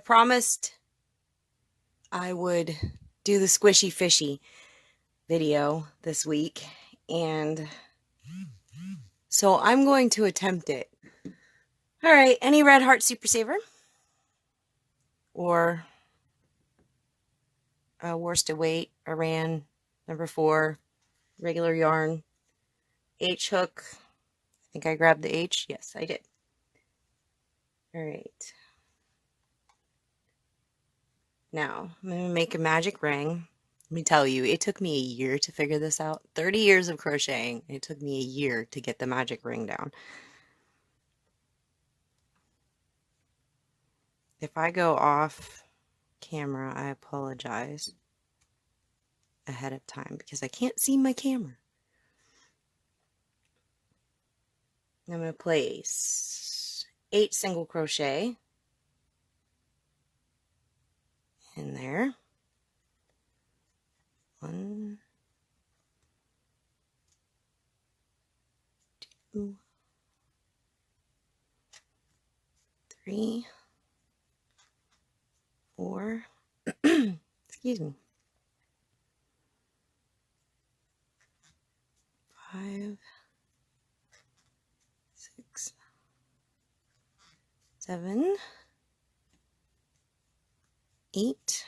promised I would do the squishy fishy video this week, and so I'm going to attempt it. Alright, any red heart super saver? Or worsted weight, Iran, number 4, regular yarn, H hook. I think I grabbed the H. Yes, I did. Alright. Now, I'm going to make a magic ring. Let me tell you, it took me a year to figure this out. 30 years of crocheting. It took me a year to get the magic ring down. If I go off camera, I apologize ahead of time because I can't see my camera. I'm going to place 8 single crochet in there. 1, 2, 3, 4, excuse me, 5, 6, 7, 8.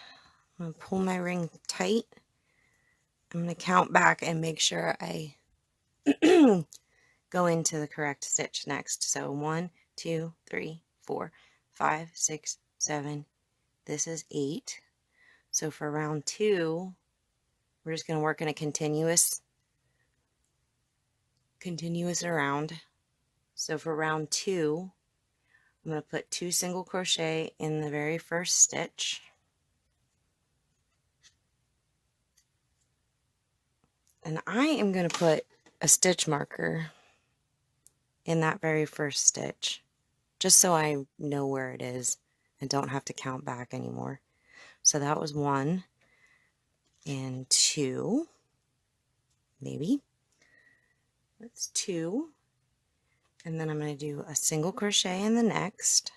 I'm going to pull my ring tight. I'm going to count back and make sure I go into the correct stitch next. So 1, 2, 3, 4, 5, 6, 7. This is 8. So for round 2, we're just going to work in a continuous around. So for round 2, I'm going to put 2 single crochet in the very first stitch. And I am going to put a stitch marker in that very first stitch, just so I know where it is and don't have to count back anymore. So that was 1 and 2, maybe. That's 2. And then I'm going to do a single crochet in the next.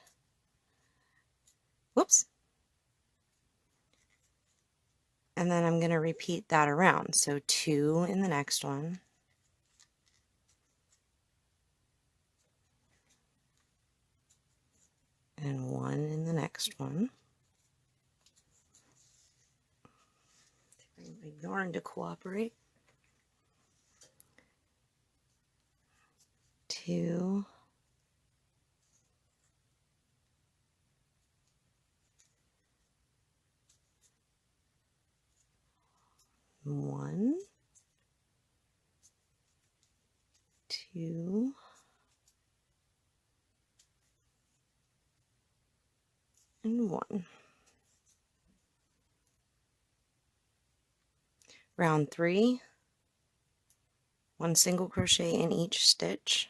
Whoops. And then I'm going to repeat that around. So 2 in the next one. And 1 in the next one. My yarn to cooperate. 2. 1, 2, and 1. Round 3, 1 single crochet in each stitch.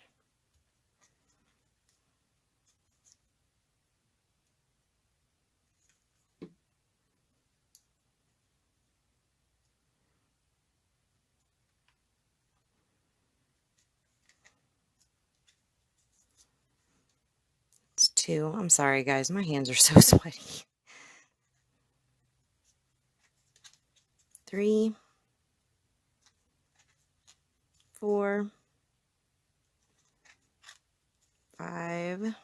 It's 2. I'm sorry guys, my hands are so sweaty. 3, 4, 5,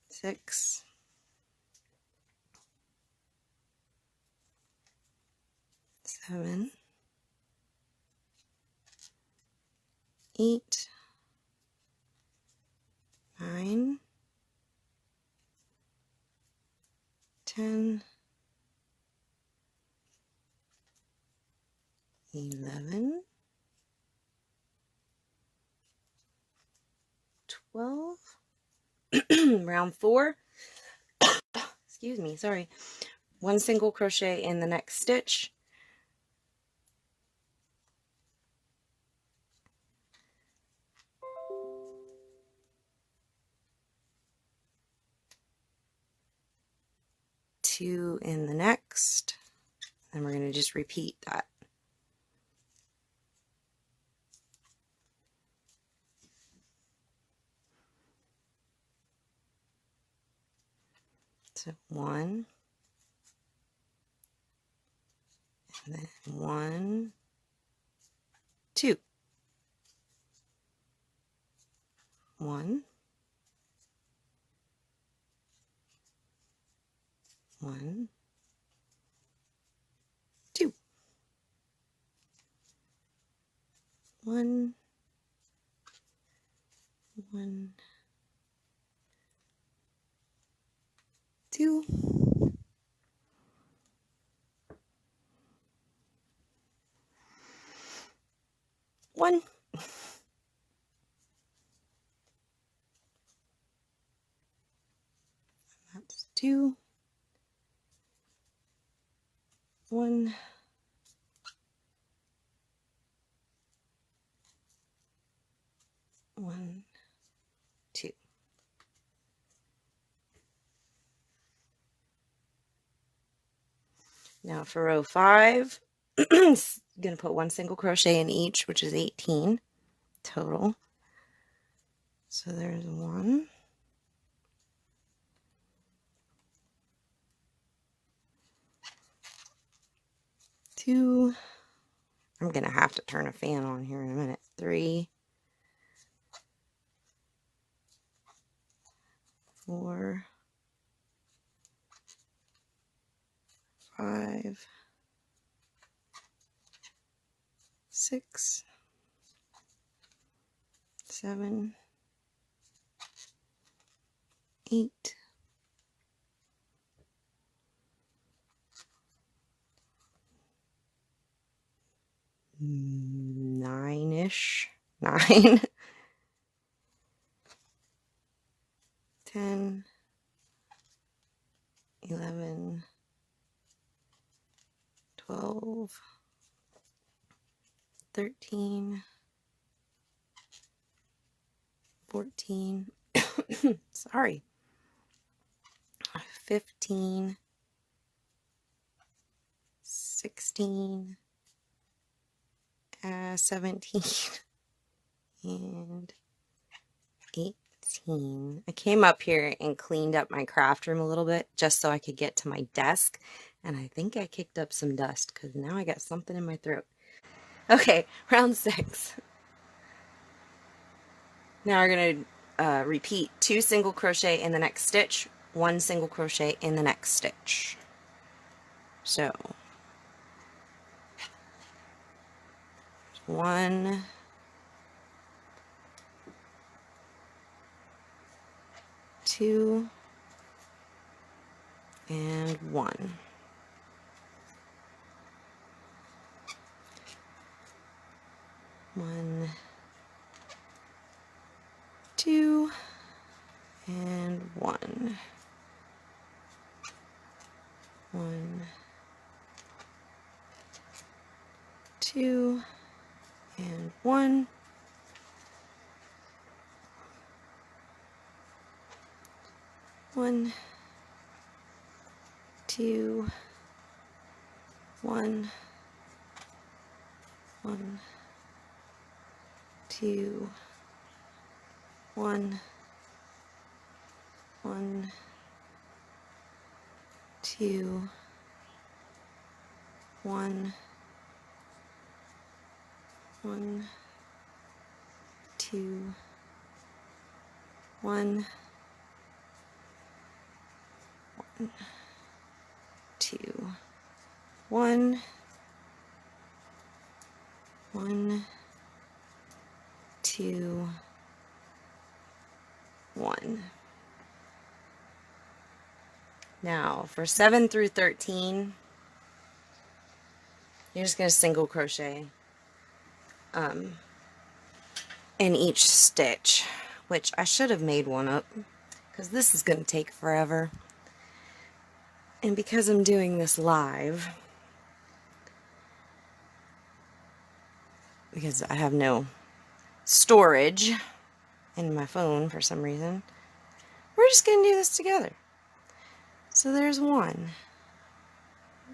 6, 7, 8, 9, 10, 11, 12, round 4, excuse me, sorry, 1 single crochet in the next stitch. Two in the next, and we're going to just repeat that. So 1, and then 1, 2, 1, 1, 2, 1, 1, 2, 1. That's 2, 1, 1, 2. Now for row 5, I'm going to put 1 single crochet in each, which is 18 total. So there's 1, 2, I'm going to have to turn a fan on here in a minute, 3, 4, 5, 6, 7, 8, 9-ish, 9, 10, 11, 12, 13, 14, sorry, 15, 16, 17, and 18. I came up here and cleaned up my craft room a little bit just so I could get to my desk, and I think I kicked up some dust because now I got something in my throat. Okay, round 6. Now we're going to repeat 2 single crochet in the next stitch, 1 single crochet in the next stitch. So 1, 2, and 1. 1, 2, and 1. 1, 2, and 1. 1, 2, 1, 1, 2, 1, 1, 2, 1, 1, 2, 1, 2, 1, 1, 2, 1. Now for 7 through 13, you're just going to single crochet in each stitch, which I should have made one up because this is going to take forever. And because I'm doing this live, because I have no storage in my phone for some reason, we're just going to do this together. So there's 1.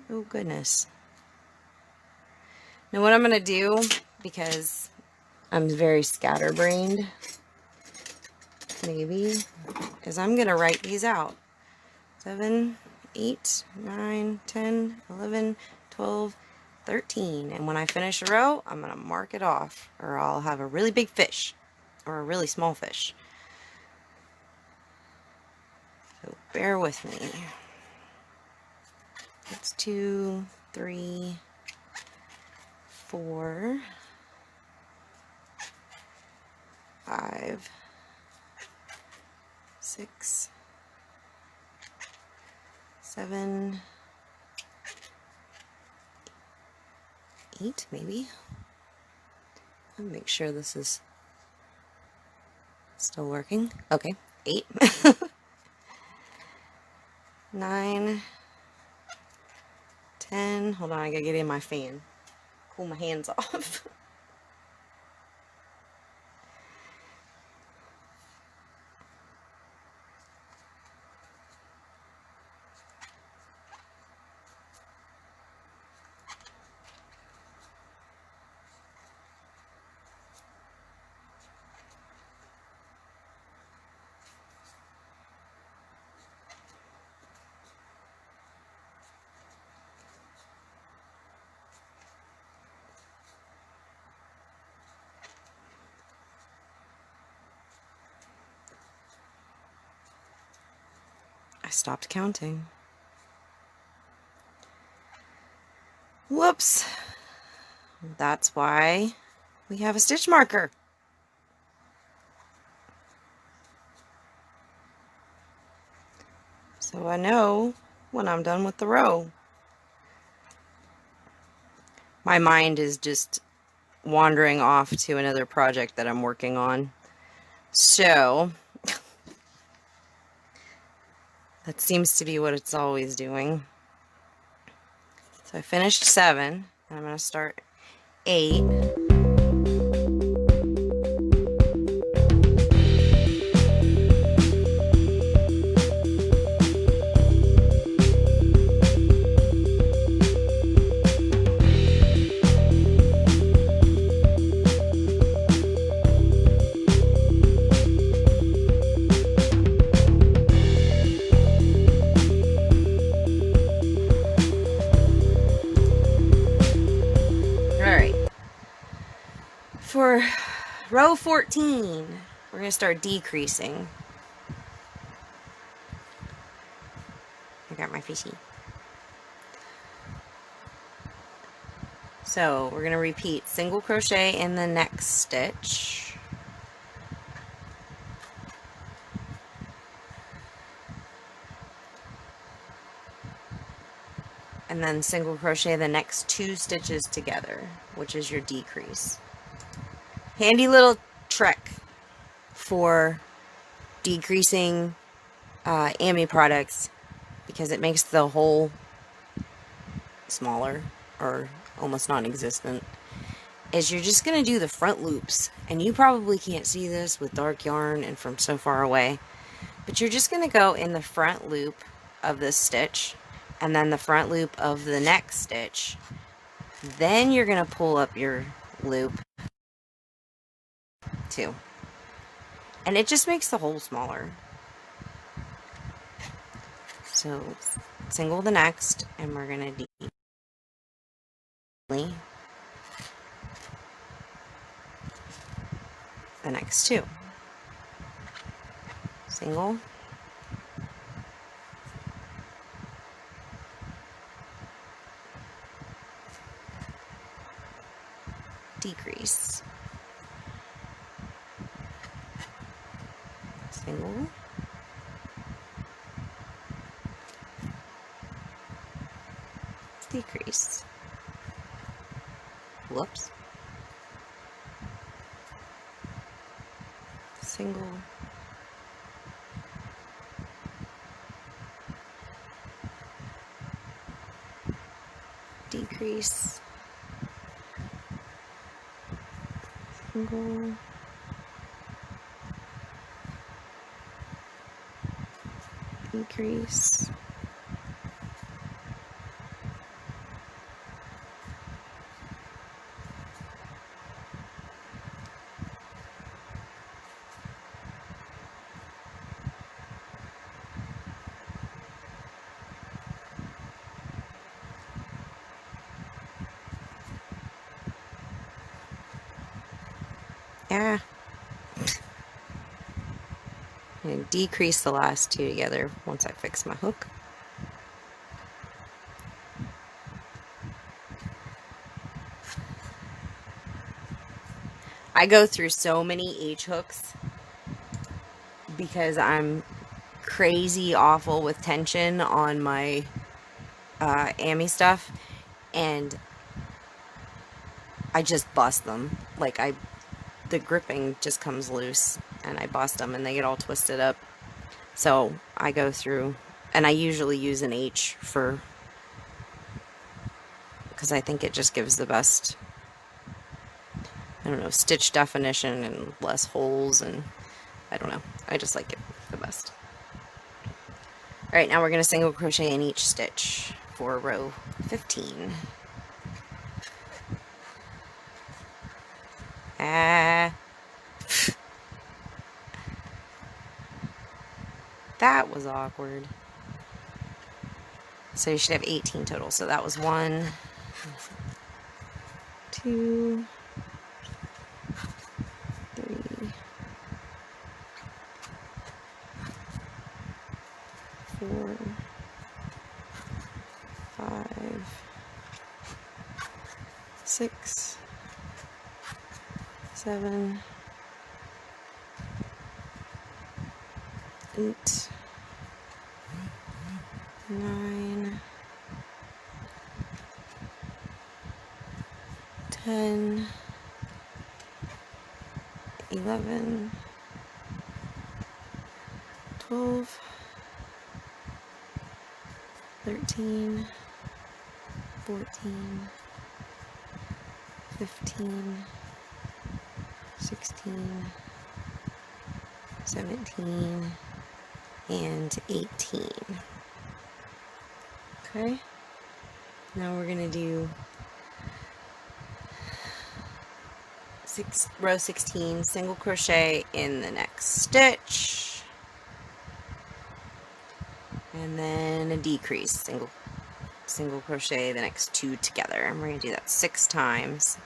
Oh goodness. Now what I'm going to do, because I'm very scatterbrained, maybe, is I'm going to write these out 7, 8, 9, 10, 11, 12, 13. And when I finish a row, I'm going to mark it off, or I'll have a really big fish or a really small fish. So bear with me. That's 2, 3, 4, 5, 6, 7, 8 maybe. I'll make sure this is still working. Okay, 8. 9, 10. Hold on, I gotta get in my fan. Cool my hands off. I stopped counting. Whoops. That's why we have a stitch marker. So I know when I'm done with the row. My mind is just wandering off to another project that I'm working on. So that seems to be what it's always doing. So I finished 7, and I'm going to start 8. For row 14, we're going to start decreasing. I got my fishy. So we're going to repeat single crochet in the next stitch. And then single crochet the next 2 stitches together, which is your decrease. Handy little trick for decreasing Amy products, because it makes the hole smaller or almost non-existent, is you're just going to do the front loops. And you probably can't see this with dark yarn and from so far away, but you're just going to go in the front loop of this stitch and then the front loop of the next stitch. Then you're going to pull up your loop too, and it just makes the hole smaller. So single the next, and we're going to the next 2. Single, decrease, single, decrease, whoops, single, decrease, single, decrease, Yeah. I'm going to decrease the last two together once I fix my hook. I go through so many H hooks because I'm crazy awful with tension on my Amy stuff, and I just bust them. Like, the gripping just comes loose and I bust them and they get all twisted up. So I go through, and I usually use an H because I think it just gives the best, I don't know, stitch definition and less holes, and I don't know, I just like it the best. Alright, now we're going to single crochet in each stitch for row 15. That was awkward. So you should have 18 total. So that was 1, 2, 3, 4, 5, 6, 7, 8, 9, 10, 11, 12, 13, 14, 15, 16, 17, and 18. Okay, now we're going to do row 16, single crochet in the next stitch, and then a decrease, single crochet the next two together, and we're going to do that 6 times,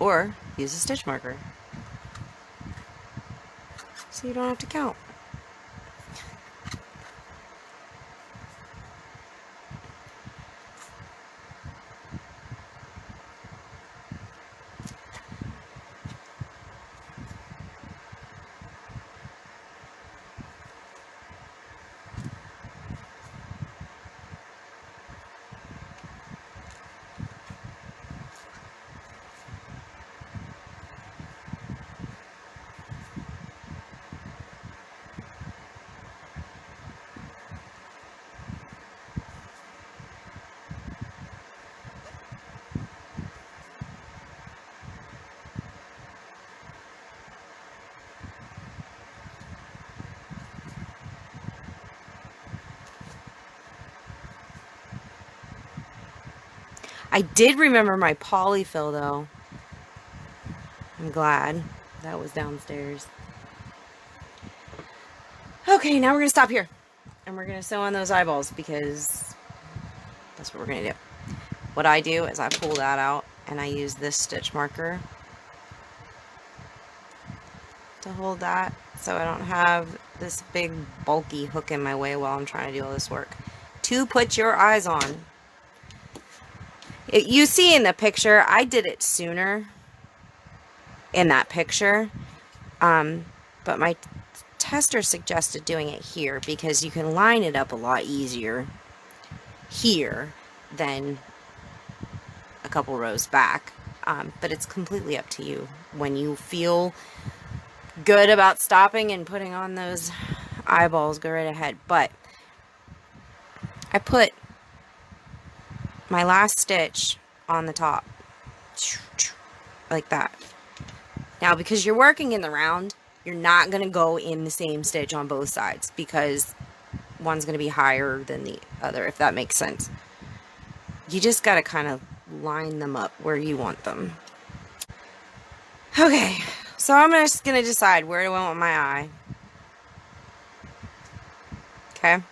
or use a stitch marker so you don't have to count. I did remember my polyfill though. I'm glad that was downstairs. Okay, now we're going to stop here. And we're going to sew on those eyeballs because that's what we're going to do. What I do is I pull that out and I use this stitch marker to hold that so I don't have this big bulky hook in my way while I'm trying to do all this work. To put your eyes on. You see in the picture, I did it sooner in that picture, but my tester suggested doing it here because you can line it up a lot easier here than a couple rows back, but it's completely up to you. When you feel good about stopping and putting on those eyeballs, go right ahead. But I put my last stitch on the top like that. Now because you're working in the round, you're not going to go in the same stitch on both sides because one's going to be higher than the other, if that makes sense. You just got to kind of line them up where you want them. Okay, so I'm just going to decide where do I want my eye. Okay, and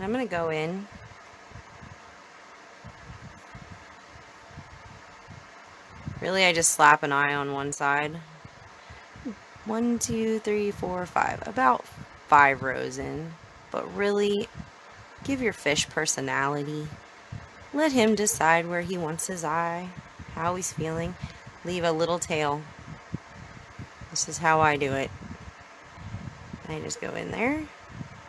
I'm going to go in Really, I just slap an eye on one side. 1, 2, 3, 4, 5. About 5 rows in. But really, give your fish personality. Let him decide where he wants his eye, how he's feeling. Leave a little tail. This is how I do it. I just go in there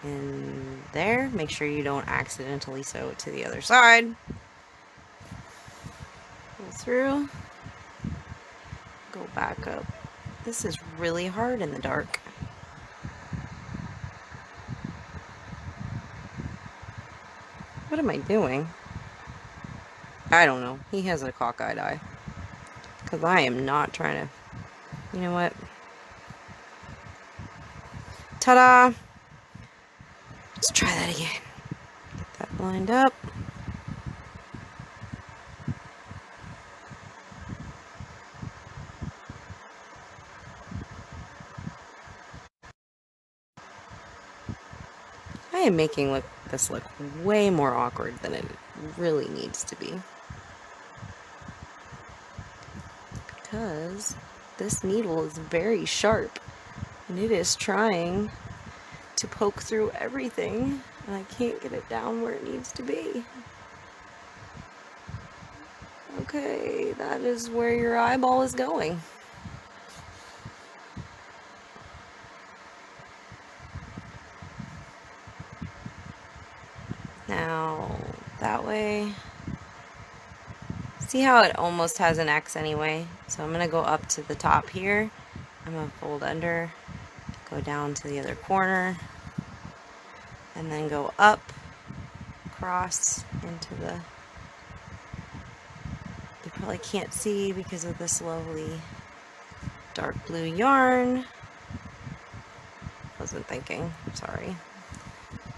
and there. Make sure you don't accidentally sew it to the other side. Go through. Go back up. This is really hard in the dark. What am I doing? I don't know. He has a cockeyed eye. Because I am not trying to... You know what? Ta-da! Let's try that again. Get that lined up. I am making this look way more awkward than it really needs to be. Because this needle is very sharp and it is trying to poke through everything and I can't get it down where it needs to be. Okay, that is where your eyeball is going. Now, that way, see how it almost has an X anyway? So I'm going to go up to the top here. I'm going to fold under, go down to the other corner, and then go up, across into the... You probably can't see because of this lovely dark blue yarn. Wasn't thinking, sorry.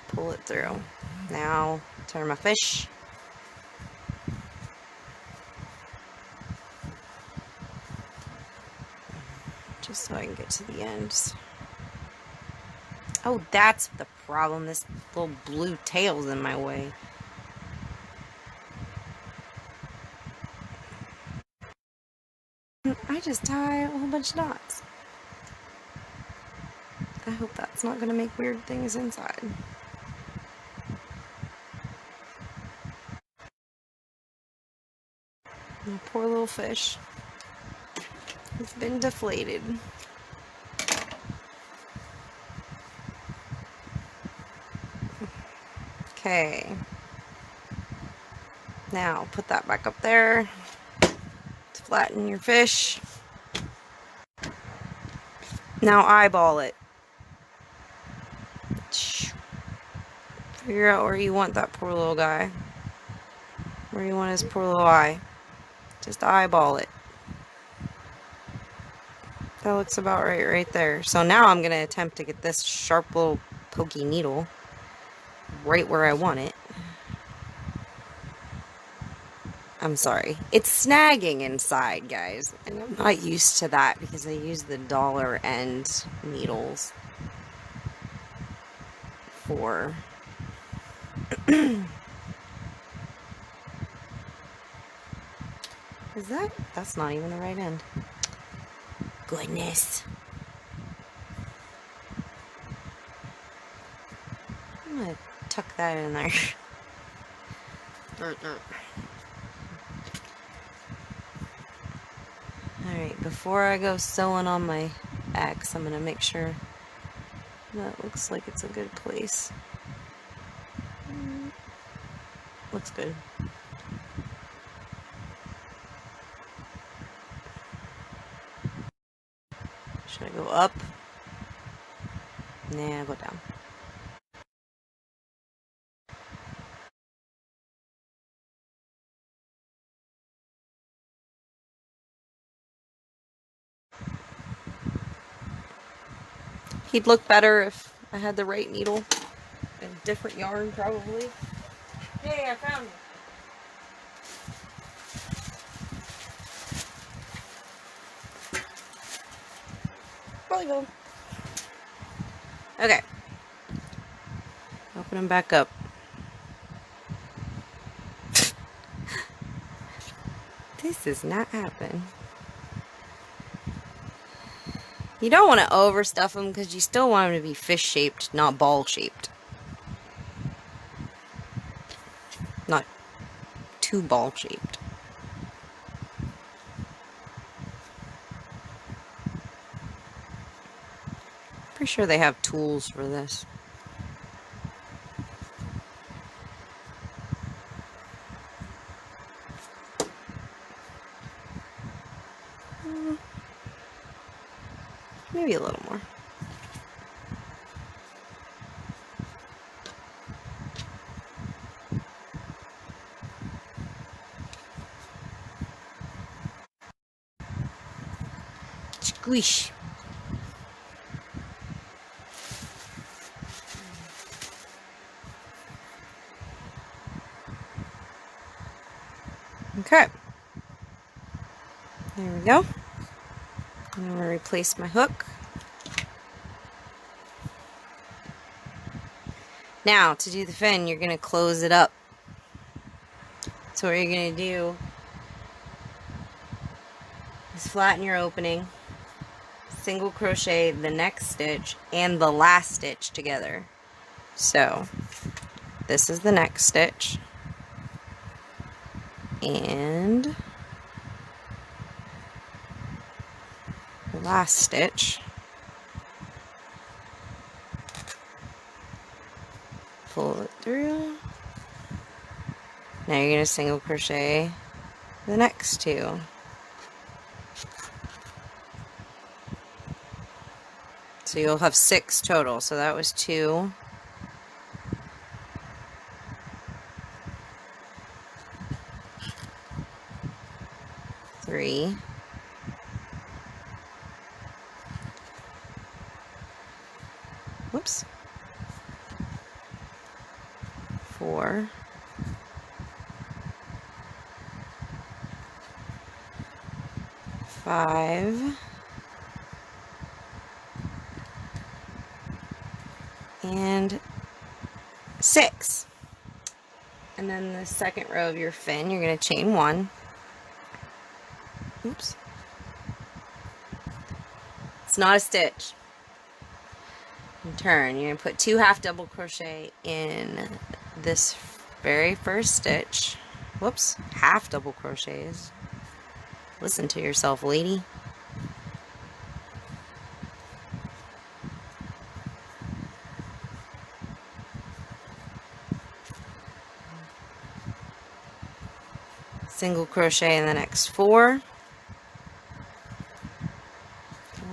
Pull it through. Now, turn my fish. Just so I can get to the ends. Oh, that's the problem. This little blue tail's in my way. I just tie a whole bunch of knots. I hope that's not going to make weird things inside. My poor little fish. He's been deflated. Okay. Now put that back up there to flatten your fish. Now eyeball it. Figure out where you want that poor little guy. Where you want his poor little eye. Just eyeball it. That looks about right there. So now I'm going to attempt to get this sharp little pokey needle right where I want it. I'm sorry. It's snagging inside, guys. And I'm not used to that because I use the dollar end needles for... Is that? That's not even the right end. Goodness. I'm gonna tuck that in there. Alright, before I go sewing on my X, I'm gonna make sure that looks like it's a good place. Looks good. Should I go up? Nah, go down. He'd look better if I had the right needle and different yarn, probably. Hey, I found you. Volleyball. Okay. Open them back up. This does not happen. You don't want to overstuff them because you still want them to be fish shaped, not ball shaped. Not too ball shaped. Pretty sure they have tools for this. Maybe a little more. Squish. Okay. There we go. I'm going to replace my hook. Now, to do the fin, you're going to close it up. So what you're going to do is flatten your opening, single crochet the next stitch and the last stitch together. So this is the next stitch and the last stitch. Pull it through. Now you're going to single crochet the next two. So you'll have 6 total. So that was 2. 3. 4. 5. And 6. And then the second row of your fin, you're going to chain 1. Oops. It's not a stitch. And turn. You're going to put 2 half double crochet in this very first stitch. Whoops. Half double crochets. Listen to yourself, lady. Single crochet in the next 4.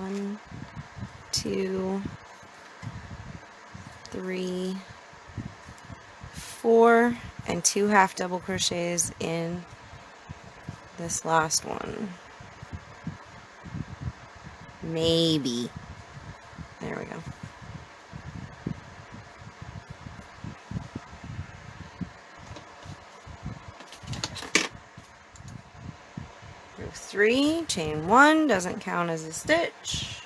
1, 2, 3, 4, and 2 half double crochets in this last one. Maybe. There we go. Row 3, chain 1, doesn't count as a stitch.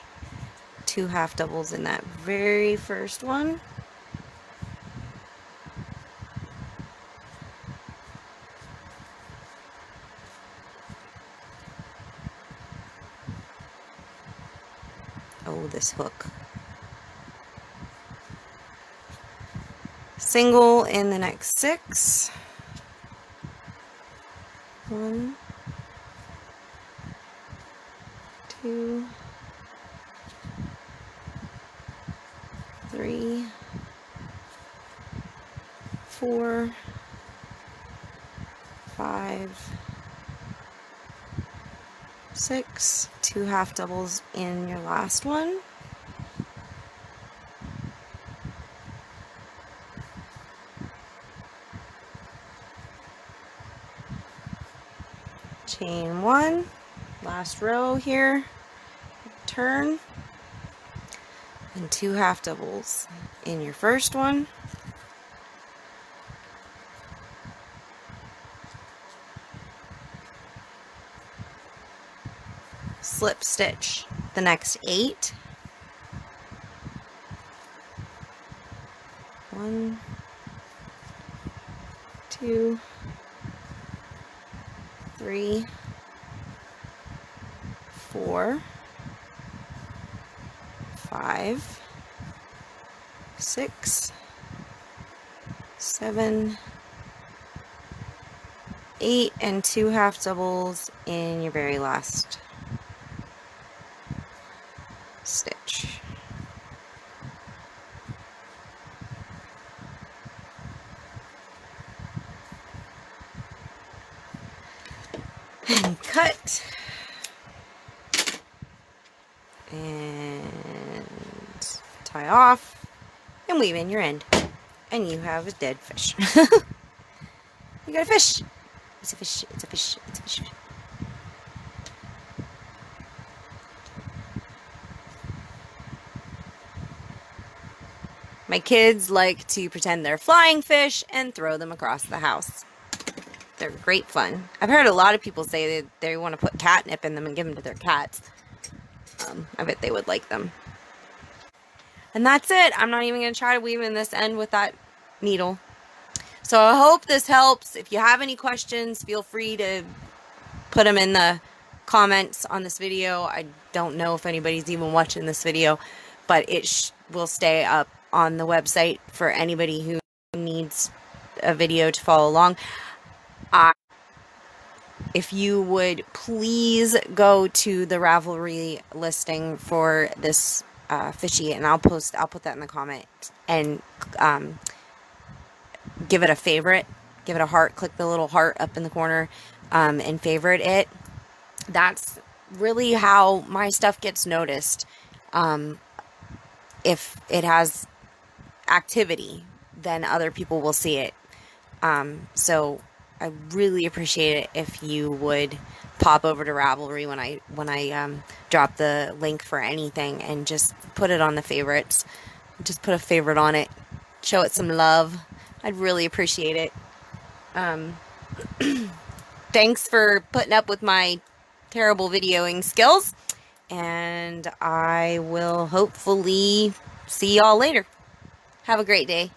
2 half doubles in that very first one. Oh, this hook. Single in the next 6. 1, 2, 3, 4, 5, 6, 2 half doubles in your last one. Chain 1, last row here, turn, and 2 half doubles in your first one. Slip stitch the next 8. 1, 2, 3, 4, 5, 6, 7, 8, and 2 half doubles in your very last stitch. And cut. And tie off and weave in your end. And you have a dead fish. You got a fish. It's a fish. It's a fish. It's a fish. My kids like to pretend they're flying fish and throw them across the house. They're great fun. I've heard a lot of people say that they want to put catnip in them and give them to their cats. I bet they would like them. And that's it. I'm not even going to try to weave in this end with that needle. So I hope this helps. If you have any questions, feel free to put them in the comments on this video. I don't know if anybody's even watching this video, but it will stay up on the website for anybody who needs a video to follow along. If you would please go to the Ravelry listing for this Fishy, and I'll put that in the comments, and give it a favorite, give it a heart, click the little heart up in the corner, and favorite it. That's really how my stuff gets noticed. If it has activity, then other people will see it. So I really appreciate it if you would pop over to Ravelry when I drop the link for anything, and just put it on the favorites. Just put a favorite on it. Show it some love. I'd really appreciate it. Thanks for putting up with my terrible videoing skills, and I will hopefully see y'all later. Have a great day.